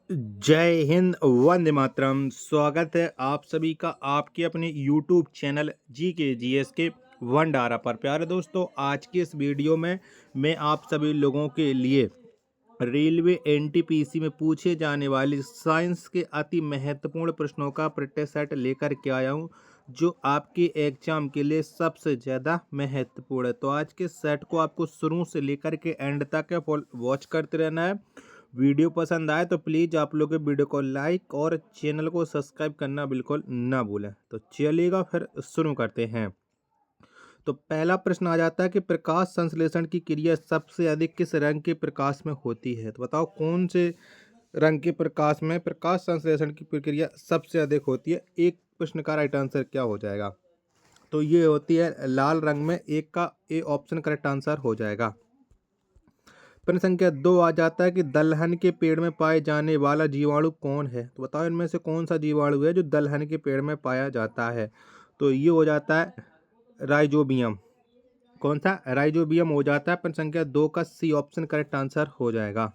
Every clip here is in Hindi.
जय हिंद, वंदे मातरम। स्वागत है आप सभी का आपके अपने यूट्यूब चैनल GK GS के भंडारा पर। प्यारे दोस्तों, आज की इस वीडियो में मैं आप सभी लोगों के लिए रेलवे NTPC में पूछे जाने वाली साइंस के अति महत्वपूर्ण प्रश्नों का प्रैक्टिस सेट लेकर के आया हूँ, जो आपके एग्जाम के लिए सबसे ज़्यादा महत्वपूर्ण है। तो आज के सेट को आपको शुरू से लेकर के एंड तक वॉच करते रहना है। वीडियो पसंद आए तो प्लीज़ आप लोग वीडियो को लाइक और चैनल को सब्सक्राइब करना बिल्कुल ना भूलें। तो चलिएगा फिर शुरू करते हैं। तो पहला प्रश्न आ जाता है कि प्रकाश संश्लेषण की क्रिया सबसे अधिक किस रंग के प्रकाश में होती है। तो बताओ कौन से रंग के प्रकाश में प्रकाश संश्लेषण की प्रक्रिया सबसे अधिक होती है। एक प्रश्न का राइट आंसर क्या हो जाएगा? तो ये होती है लाल रंग में। एक का ए ऑप्शन करेक्ट आंसर हो जाएगा। प्रश्न संख्या 2 आ जाता है कि दलहन के पेड़ में पाए जाने वाला जीवाणु कौन है। तो बताओ इनमें से कौन सा जीवाणु है जो दलहन के पेड़ में पाया जाता है। तो ये हो जाता है राइजोबियम। कौन सा? राइजोबियम हो जाता है। प्रश्न संख्या 2 का सी ऑप्शन करेक्ट आंसर हो जाएगा।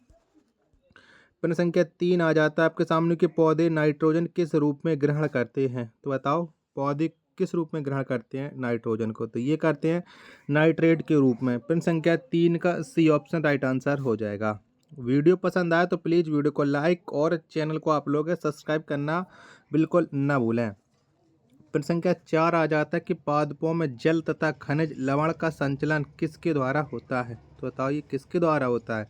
प्रश्न संख्या 3 आ जाता है आपके सामने कि पौधे नाइट्रोजन किस रूप में ग्रहण करते हैं। तो बताओ पौधे किस रूप में ग्रहण करते हैं नाइट्रोजन को। तो ये करते हैं नाइट्रेट के रूप में। प्रश्न संख्या 3 का सी ऑप्शन राइट आंसर हो जाएगा। वीडियो पसंद आए तो प्लीज़ वीडियो को लाइक और चैनल को आप लोग सब्सक्राइब करना बिल्कुल ना भूलें। प्रश्न संख्या 4 आ जाता है कि पादपों में जल तथा खनिज लवण का संचलन किसके द्वारा होता है। तो बताओ ये किसके द्वारा होता है।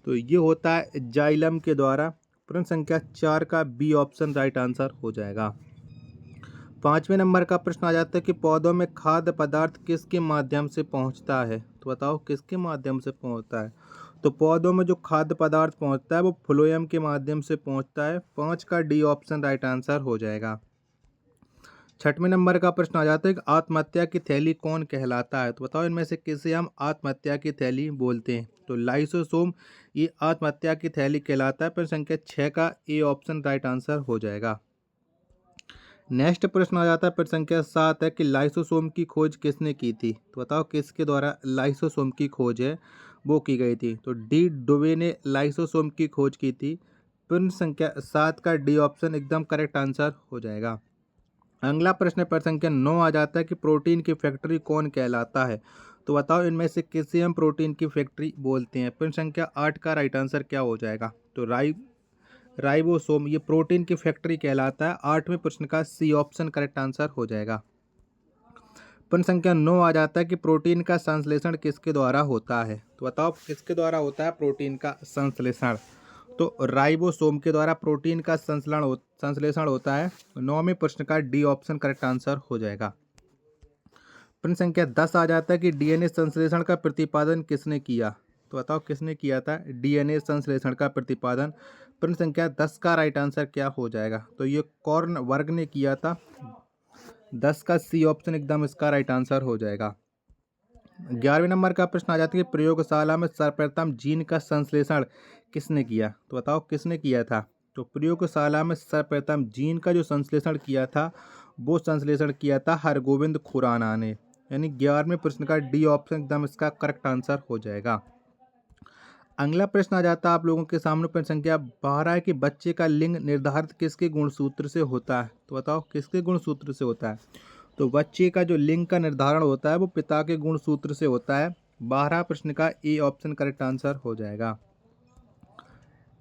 तो ये होता है जाइलम के द्वारा। प्रश्न संख्या 4 का बी ऑप्शन राइट आंसर हो जाएगा। 5वें नंबर का प्रश्न आ जाता है कि पौधों में खाद्य पदार्थ किसके माध्यम से पहुंचता है। तो बताओ किसके माध्यम से पहुंचता है। तो पौधों में जो खाद्य पदार्थ पहुंचता है वो फ्लोएम के माध्यम से पहुंचता है। 5 का डी ऑप्शन राइट आंसर हो जाएगा। 6वें नंबर का प्रश्न आ जाता है कि आत्महत्या की थैली कौन कहलाता है। तो बताओ इनमें से किसे हम आत्महत्या की थैली बोलते हैं। तो लाइसोसोम ये आत्महत्या की थैली कहलाता है। प्रश्न संख्या 6 का ए ऑप्शन राइट आंसर हो जाएगा। नेक्स्ट प्रश्न आ जाता है प्रश्न संख्या 7 है कि लाइसोसोम की खोज किसने की थी। तो बताओ किसके द्वारा लाइसोसोम की खोज है वो की गई थी। तो डी डुवे ने लाइसोसोम की खोज की थी। प्रश्न संख्या 7 का डी ऑप्शन एकदम करेक्ट आंसर हो जाएगा। अगला प्रश्न प्रश्न संख्या 9 आ जाता है कि प्रोटीन की फैक्ट्री कौन कहलाता है। तो बताओ इनमें से किसे हम प्रोटीन की फैक्ट्री बोलते हैं। प्रश्न संख्या 8 का राइट आंसर क्या हो जाएगा। तो राइबोसोम ये प्रोटीन की फैक्ट्री कहलाता है। 8वें प्रश्न का सी ऑप्शन करेक्ट आंसर हो जाएगा। प्रश्न संख्या 9 आ जाता है कि प्रोटीन का संश्लेषण किसके द्वारा होता है। तो बताओ किसके द्वारा होता है प्रोटीन का संश्लेषण। तो राइबोसोम के द्वारा प्रोटीन का संश्लेषण होता है। 9वें प्रश्न का डी ऑप्शन करेक्ट आंसर हो जाएगा। प्रश्न संख्या 10 आ जाता है कि डीएनए संश्लेषण का प्रतिपादन किसने किया। तो बताओ किसने किया था डीएनए संश्लेषण का प्रतिपादन। प्रश्न संख्या 10 का राइट आंसर क्या हो जाएगा। तो ये कॉर्न वर्ग ने किया था। 10 का सी ऑप्शन एकदम इसका राइट आंसर हो जाएगा। 11वें नंबर का प्रश्न आ जाता है कि प्रयोगशाला में सर्वप्रथम जीन का संश्लेषण किसने किया। तो बताओ किसने किया था। तो प्रयोगशाला में सर्वप्रथम जीन का जो संश्लेषण किया था वो संश्लेषण किया था हरगोविंद खुराना ने। यानी 11वें प्रश्न का डी ऑप्शन एकदम इसका करेक्ट आंसर हो जाएगा। अगला प्रश्न आ जाता है आप लोगों के सामने प्रश्न संख्या 12 है कि बच्चे का लिंग निर्धारित किसके गुणसूत्र से होता है। तो बताओ किसके गुणसूत्र से होता है। तो बच्चे का जो लिंग का निर्धारण होता है वो पिता के गुणसूत्र से होता है। 12 प्रश्न का ए ऑप्शन करेक्ट आंसर हो जाएगा।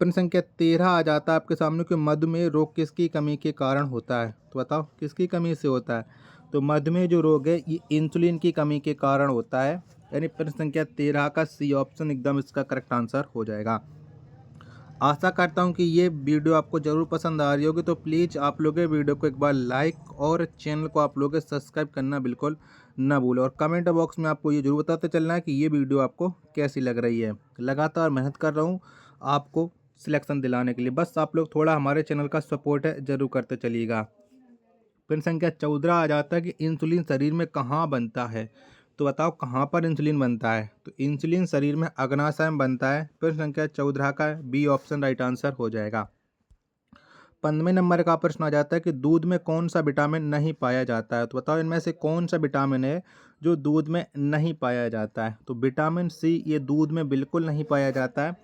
प्रश्न संख्या 13 आ जाता है आपके सामने कि मधुमेह रोग किसकी कमी के कारण होता है। तो बताओ किसकी कमी से होता है। तो मधुमेह जो रोग है ये इंसुलिन की कमी के कारण होता है। यानी प्रश्न संख्या 13 का सी ऑप्शन एकदम इसका करेक्ट आंसर हो जाएगा। आशा करता हूँ कि ये वीडियो आपको ज़रूर पसंद आ रही होगी। तो प्लीज़ आप लोग वीडियो को एक बार लाइक और चैनल को आप लोग सब्सक्राइब करना बिल्कुल ना भूलें। और कमेंट बॉक्स में आपको ये जरूर बताते चलना है कि ये वीडियो आपको कैसी लग रही है। लगातार मेहनत कर रहा हूँ आपको सिलेक्शन दिलाने के लिए। बस आप लोग थोड़ा हमारे चैनल का सपोर्ट है ज़रूर करते चलिएगा। प्रश्न संख्या 14 आ जाता है कि इंसुलिन शरीर में कहाँ बनता है। तो बताओ कहाँ पर इंसुलिन बनता है। तो इंसुलिन शरीर में अग्नाशय में बनता है। प्रश्न संख्या 14 का बी ऑप्शन राइट आंसर हो जाएगा। 15वें नंबर का प्रश्न आ जाता है कि दूध में कौन सा विटामिन नहीं पाया जाता है। तो बताओ इनमें से कौन सा विटामिन है जो दूध में नहीं पाया जाता है। तो विटामिन सी ये दूध में बिल्कुल नहीं पाया जाता है।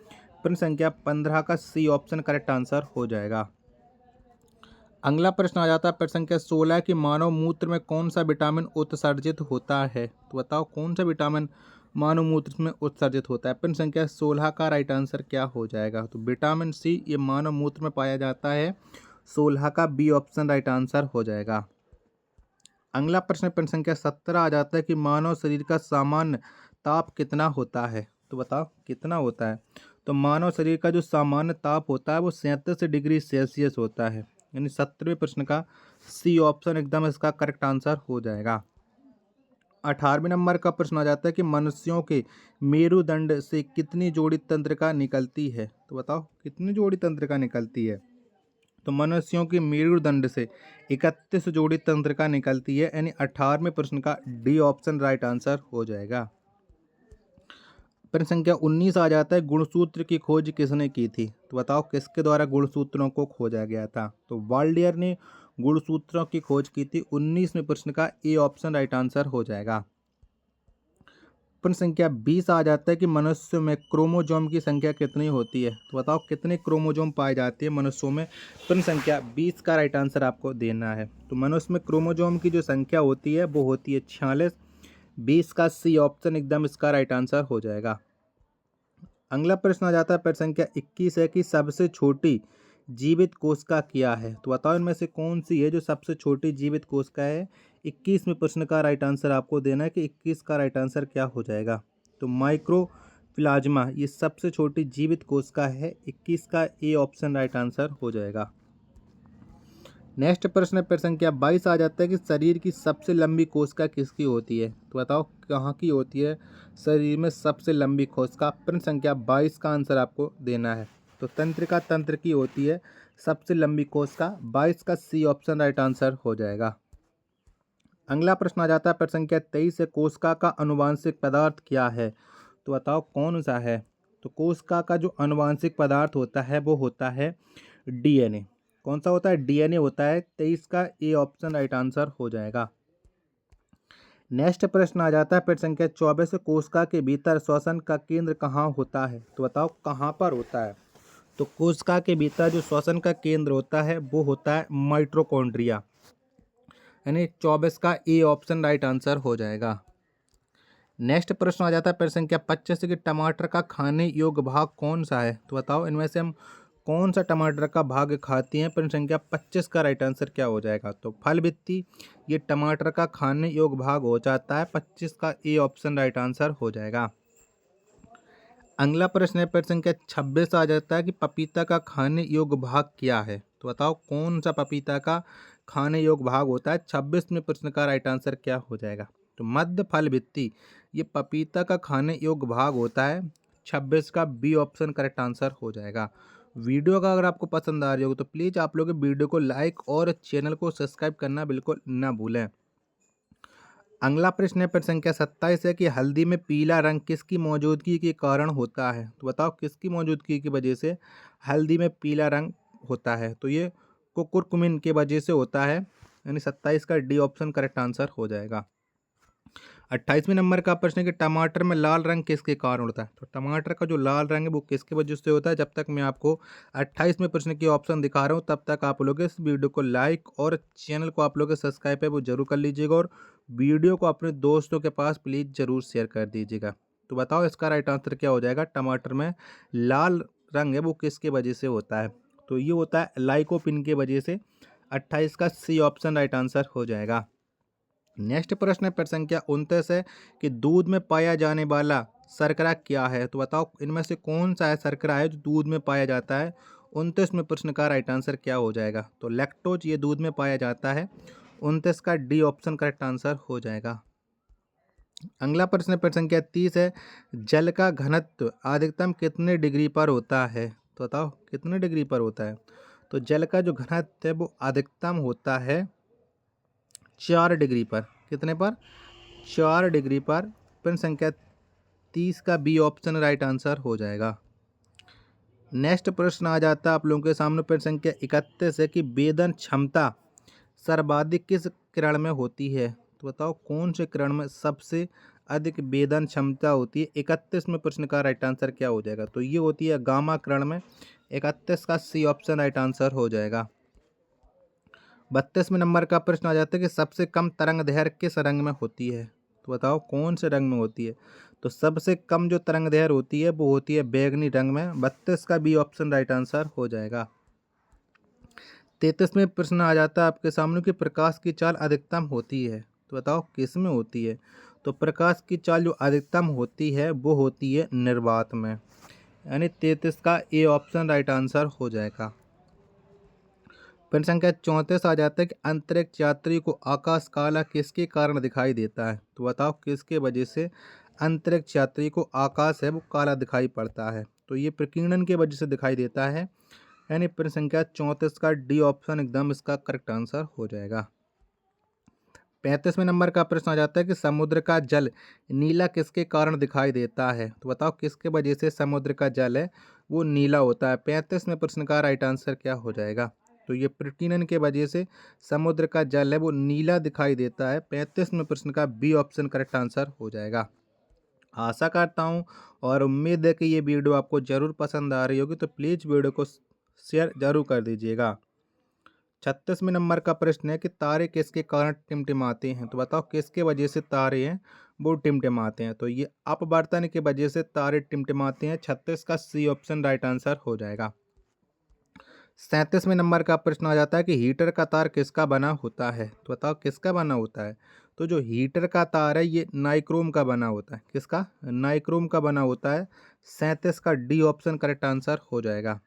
प्रश्न संख्या 15 का सी ऑप्शन करेक्ट आंसर हो जाएगा। अगला प्रश्न आ जाता है प्रश्न संख्या 16 कि मानव मूत्र में कौन सा विटामिन उत्सर्जित होता है। तो बताओ कौन सा विटामिन मानव मूत्र में उत्सर्जित होता है। प्रश्न संख्या 16 का राइट आंसर क्या हो जाएगा। तो विटामिन सी ये मानव मूत्र में पाया जाता है। 16 का बी ऑप्शन राइट आंसर हो जाएगा। अगला प्रश्न संख्या 17 आ जाता है कि मानव शरीर का सामान्य ताप कितना होता है। तो बताओ कितना होता है। तो मानव शरीर का जो सामान्य ताप होता है वो 37 डिग्री सेल्सियस होता है। यानी 17वें प्रश्न का सी ऑप्शन एकदम इसका करेक्ट आंसर हो जाएगा। 18वें नंबर का प्रश्न आ जाता है कि मनुष्यों के मेरुदंड से कितनी जोड़ी तंत्रिका निकलती है। तो बताओ कितनी जोड़ी तंत्रिका निकलती है। तो मनुष्यों के मेरुदंड से 31 जोड़ी तंत्रिका निकलती है। यानी 18वें प्रश्न का डी ऑप्शन राइट आंसर हो जाएगा। प्रश्न संख्या 19 आ जाता है गुणसूत्र की खोज किसने की थी। तो बताओ किसके द्वारा गुणसूत्रों को खोजा गया था। तो वाल्डियर ने गुणसूत्रों की खोज की थी। 19वें प्रश्न का ए ऑप्शन राइट आंसर हो जाएगा। प्रश्न संख्या 20 आ जाता है कि मनुष्य में क्रोमोजोम की संख्या कितनी होती है। तो बताओ कितने क्रोमोजोम पाए जाते हैं मनुष्यों में। प्रश्न संख्या 20 का राइट आंसर आपको देना है। तो मनुष्य में क्रोमोजोम की जो संख्या होती है वो होती है 46। 20 का सी ऑप्शन एकदम इसका राइट आंसर हो जाएगा। अगला प्रश्न आ जाता है प्रश्न संख्या 21 है कि सबसे छोटी जीवित कोशिका क्या है। तो बताओ इनमें से कौन सी है जो सबसे छोटी जीवित कोशिका है। 21वें प्रश्न का राइट आंसर आपको देना है कि 21 का राइट आंसर क्या हो जाएगा। तो माइक्रोप्लाज्मा ये सबसे छोटी जीवित कोशिका है। 21 का ए ऑप्शन राइट आंसर हो जाएगा। नेक्स्ट प्रश्न संख्या 22 आ जाता है कि शरीर की सबसे लंबी कोशिका किसकी होती है। तो बताओ कहाँ की होती है शरीर में सबसे लंबी कोशिका। प्रश्न संख्या 22 का आंसर आपको देना है। तो तंत्रिका तंत्र की होती है सबसे लंबी कोशिका। 22 का सी ऑप्शन राइट आंसर हो जाएगा। अगला प्रश्न आ जाता है प्रश्न संख्या 23 है कोशिका का अनुवांशिक पदार्थ क्या है। तो बताओ कौन सा है। तो कोशिका का जो अनुवांशिक पदार्थ होता है वो होता है डीएनए। कौन सा होता है डीएनए होता है। 23 का ए ऑप्शन राइट आंसर हो जाएगा। नेक्स्ट प्रश्न आ जाता है प्रश्न संख्या 24 कोशिका के भीतर श्वसन का केंद्र कहाँ होता है। तो बताओ कहाँ पर होता है। तो कोशिका के भीतर जो श्वसन का केंद्र होता है वो होता है माइटोकॉन्ड्रिया। यानी 24 का ए ऑप्शन राइट आंसर हो जाएगा। नेक्स्ट प्रश्न आ जाता है प्रश्न संख्या 25 कि टमाटर का खाने योग्य भाग कौन सा है। तो बताओ इनमें से हम कौन सा टमाटर का भाग खाते हैं। प्रश्न संख्या 25 का राइट आंसर क्या हो जाएगा। तो फल भित्ति ये टमाटर का खाने योग्य भाग हो जाता है। 25 का ए ऑप्शन राइट आंसर हो जाएगा। अगला प्रश्न है प्रश्न संख्या 26 आ जाता है कि पपीता का खाने योग्य भाग क्या है। तो बताओ कौन सा पपीता का खाने योग्य भाग होता है। 26वें प्रश्न का राइट आंसर क्या हो जाएगा। तो मध्य फल भित्ति ये पपीता का खाने योग्य भाग होता है। 26 का बी ऑप्शन करेक्ट आंसर हो जाएगा। वीडियो का अगर आपको पसंद आ रही हो तो प्लीज़ आप लोग वीडियो को लाइक और चैनल को सब्सक्राइब करना बिल्कुल ना भूलें। अगला प्रश्न है प्रश्न संख्या 27 है कि हल्दी में पीला रंग किसकी मौजूदगी के कारण होता है। तो बताओ किसकी मौजूदगी की वजह से हल्दी में पीला रंग होता है। तो ये कुरकुमिन के वजह से होता है। यानी 27 का डी ऑप्शन करेक्ट आंसर हो जाएगा। 28वें नंबर का प्रश्न है कि टमाटर में लाल रंग किसके कारण होता है। तो टमाटर का जो लाल रंग है वो किसकी वजह से होता है। जब तक मैं आपको 28वें प्रश्न की ऑप्शन दिखा रहा हूँ तब तक आप लोग इस वीडियो को लाइक और चैनल को आप लोग सब्सक्राइब है वो जरूर कर लीजिएगा और वीडियो को अपने दोस्तों के पास प्लीज़ ज़रूर शेयर कर दीजिएगा। तो बताओ इसका राइट आंसर क्या हो जाएगा। टमाटर में लाल रंग है वो किसके वजह से होता है। तो ये होता है लाइकोपिन के वजह से। 28 का सी ऑप्शन राइट आंसर हो जाएगा। नेक्स्ट प्रश्न है प्रश्न संख्या 29 है कि दूध में पाया जाने वाला शर्करा क्या है। तो बताओ इनमें से कौन सा है शर्करा है जो दूध में पाया जाता है। 29वें प्रश्न का राइट आंसर क्या हो जाएगा। तो लैक्टोज ये दूध में पाया जाता है। 29 का डी ऑप्शन करेक्ट आंसर हो जाएगा। अगला प्रश्न प्रश्न संख्या 30 है जल का घनत्व अधिकतम कितने डिग्री पर होता है। तो बताओ कितने डिग्री पर होता है। तो जल का जो घनत्व है वो अधिकतम होता है 4 डिग्री पर। कितने पर 4 डिग्री पर। प्रश्न संख्या 30 का बी ऑप्शन राइट आंसर हो जाएगा। नेक्स्ट प्रश्न आ जाता है आप लोगों के सामने प्रश्न संख्या 31 है कि वेदन क्षमता सर्वाधिक किस किरण में होती है। तो बताओ कौन से किरण में सबसे अधिक वेदन क्षमता होती है 31वें प्रश्न का राइट आंसर क्या हो जाएगा? तो ये होती है गामा किरण में। 31 का सी ऑप्शन राइट आंसर हो जाएगा। 32वें नंबर का प्रश्न आ जाता है कि सबसे कम तरंग दैर्घ्य किस रंग में होती है? तो बताओ कौन से रंग में होती है? तो सबसे कम जो तरंग दैर्घ्य होती है वो होती है बैंगनी रंग में। 32 का बी ऑप्शन राइट आंसर हो जाएगा। 33वें प्रश्न आ जाता है आपके सामने कि प्रकाश की चाल अधिकतम होती है, तो बताओ किस में होती है? तो प्रकाश की चाल जो अधिकतम होती है वो होती है निर्वात में, यानी 33 का ए ऑप्शन राइट आंसर हो जाएगा। प्रश्न संख्या 34 आ जाता है कि अंतरिक्ष यात्री को आकाश काला किसके कारण दिखाई देता है? तो बताओ किसके वजह से अंतरिक्ष यात्री को आकाश है वो काला दिखाई पड़ता है? तो ये प्रकीर्णन के वजह से दिखाई देता है, यानी प्रश्न संख्या 34 का डी ऑप्शन एकदम इसका करेक्ट आंसर हो जाएगा। 35वें नंबर का प्रश्न आ जाता है कि समुद्र का जल नीला किसके कारण दिखाई देता है? तो बताओ किसके वजह से समुद्र का जल है वो नीला होता है? 35वें प्रश्न का राइट आंसर क्या हो जाएगा? तो ये प्रकीर्णन के वजह से समुद्र का जल है वो नीला दिखाई देता है। 35वें प्रश्न का बी ऑप्शन करेक्ट आंसर हो जाएगा। आशा करता हूँ और उम्मीद है कि ये वीडियो आपको ज़रूर पसंद आ रही होगी, तो प्लीज़ वीडियो को शेयर ज़रूर कर दीजिएगा। 36वें नंबर का प्रश्न है कि तारे किसके कारण टिमटिमाते हैं? तो बताओ किसके वजह से तारे हैं वो टिमटिमाते हैं? तो ये अपवर्तन की वजह से तारे टिमटिमाते हैं। 36 का सी ऑप्शन राइट आंसर हो जाएगा। 37वें नंबर का प्रश्न आ जाता है कि हीटर का तार किसका बना होता है? तो बताओ किसका बना होता है? तो जो हीटर का तार है ये नाइक्रोम का बना होता है। किसका? नाइक्रोम का बना होता है। 37 का डी ऑप्शन करेक्ट आंसर हो जाएगा।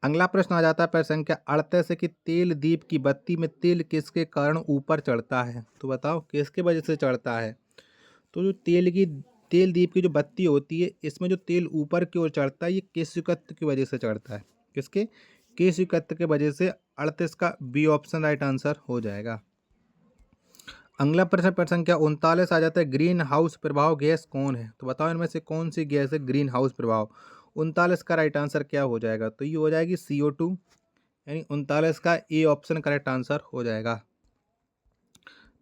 अगला प्रश्न आ जाता है प्रश्न संख्या 38 कि तेल दीप की बत्ती में तेल किसके कारण ऊपर चढ़ता है? तो बताओ किसके वजह से चढ़ता है? तो जो तेल दीप की जो बत्ती होती है इसमें जो तेल ऊपर की ओर चढ़ता है ये केशयुक्त की वजह से चढ़ता है। किसके? केशयुक्त की वजह से। 38 का बी ऑप्शन राइट आंसर हो जाएगा। अगला प्रश्न प्रश्न संख्या 39 आ जाता है ग्रीन हाउस प्रभाव गैस कौन है? तो बताओ इनमें से कौन सी गैस है ग्रीन हाउस प्रभाव? 39 का राइट आंसर क्या हो जाएगा? तो ये हो जाएगी CO2, यानी 39 का ए ऑप्शन करेक्ट आंसर हो जाएगा।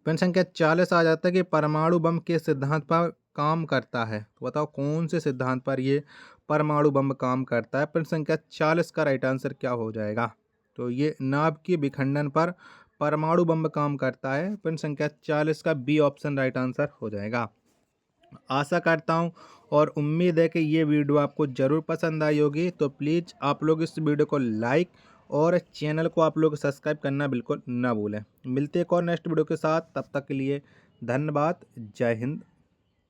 प्रश्न संख्या 40 आ जाता है कि परमाणु बम के सिद्धांत पर काम करता है? तो बताओ कौन से सिद्धांत पर ये परमाणु बम काम करता है? प्रश्न संख्या 40 का राइट आंसर क्या हो जाएगा? तो ये नाभ के विखंडन पर परमाणु बम काम करता है। प्रश्न संख्या 40 का बी ऑप्शन राइट आंसर हो जाएगा। आशा करता हूँ और उम्मीद है कि ये वीडियो आपको ज़रूर पसंद आई होगी, तो प्लीज़ आप लोग इस वीडियो को लाइक और चैनल को आप लोग सब्सक्राइब करना बिल्कुल ना भूलें। मिलते हैं एक और नेक्स्ट वीडियो के साथ, तब तक के लिए धन्यवाद। जय हिंद।